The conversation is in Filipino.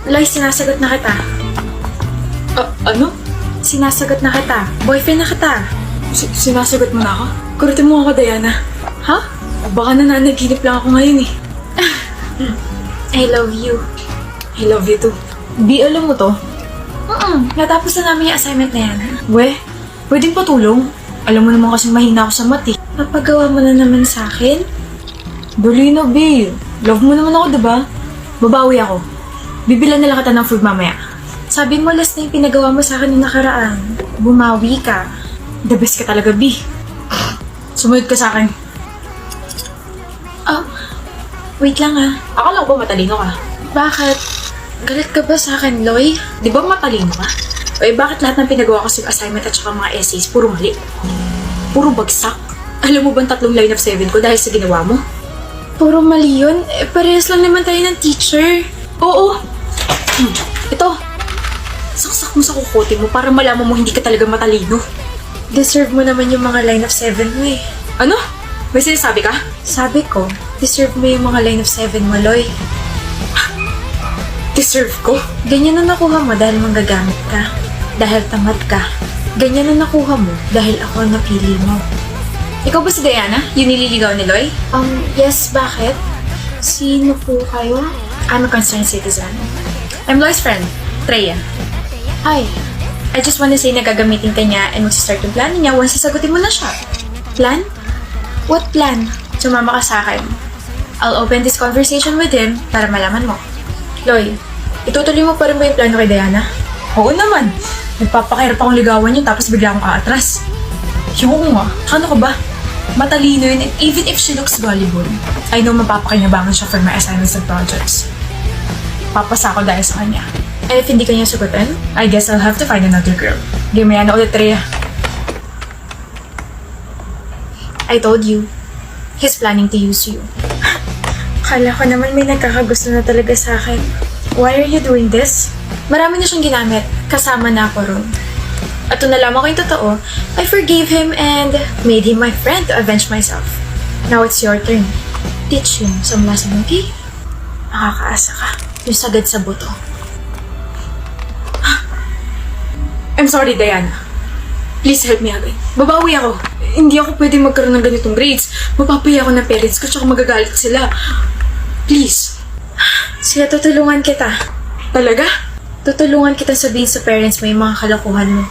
Loy, sinasagot na kita. Ano? Sinasagot na kita. Boyfriend na kita. Sinasagot mo na ako? Kurutin mo ako, Diana. Ha? Baka nananaginip lang ako ngayon eh. I love you. I love you too. Bi, alam mo to? Natapos na namin yung assignment na yan. We, pwedeng patulong. Alam mo naman kasi mahina ako sa math eh. Papagawa mo na naman sa akin? Dali na, Bi. Love mo naman ako, diba? Babawi ako. Bibilan na lang kita ng food mamaya. Sabi mo last na yung pinagawa mo sa akin nung nakaraan. Bumawi ka. The best ka talaga, Bi. Sumunod ka sa akin. Oh, wait lang ah. Akala ko ba matalino ka? Bakit? Galit ka ba sa akin, Loy? Di ba matalino ka? O eh, bakit lahat ng pinagawa ko sa assignment at saka mga essays, puro mali? Puro bagsak? Alam mo bang 3 line of 7 ko dahil sa ginawa mo? Puro mali yun? Eh, parehas lang naman tayo ng teacher. Oo! Ito! Saksak mo sa kukote mo para malaman mo hindi ka talaga matalino. Deserve mo naman yung mga line of 7 mo eh. Ano? May sinasabi ka? Sabi ko, deserve mo yung mga line of 7 mo, Loy. Deserve ko? Ganyan na nakuha mo dahil manggagamit ka. Dahil tamad ka. Ganyan na nakuha mo dahil ako ang napili mo. Ikaw ba si Diana? Yung nililigaw ni Loy? Yes, bakit? Sino po kayo? I'm a concerned citizen. I'm Loy's friend, Treya. Hi. I just wanna say na gagamitin ka niya and magsistart yung plano niya once sasagutin mo na siya. Plan? What plan? Sumama ka sa akin. I'll open this conversation with him para malaman mo. Loy, itutuloy mo pa rin ba yung plano kay Diana? Oo naman. Nagpapakahirap akong ligawan yun tapos bigla akong aatras. Yung nga, ano ka ba? Matalino yun and even if she looks gullible, I know mapapakinabangan siya for my assignments and projects. Papasa ako dahil sa kanya. And if hindi kanya sagutin, I guess I'll have to find another girl. Game yan na ulit, Rhea. I told you, he's planning to use you. Kala ko naman may nagkakagusto na talaga sa akin. Why are you doing this? Marami na siyang ginamit. Kasama na ako ron. At nung nalaman ko yung totoo, I forgave him and made him my friend to avenge myself. Now it's your turn. Teach him some lesson, okay? Nakakaasa ka. Yung sagad sa buto. I'm sorry, Diana. Please help me agad. Babawi ako. Hindi ako pwede magkaroon ng ganitong grades. Mapapaya ako ng parents ko tsaka magagalit sila. Please. Sige, tutulungan kita. Talaga? Tutulungan kita sabihin sa parents mo yung mga kalokohan mo.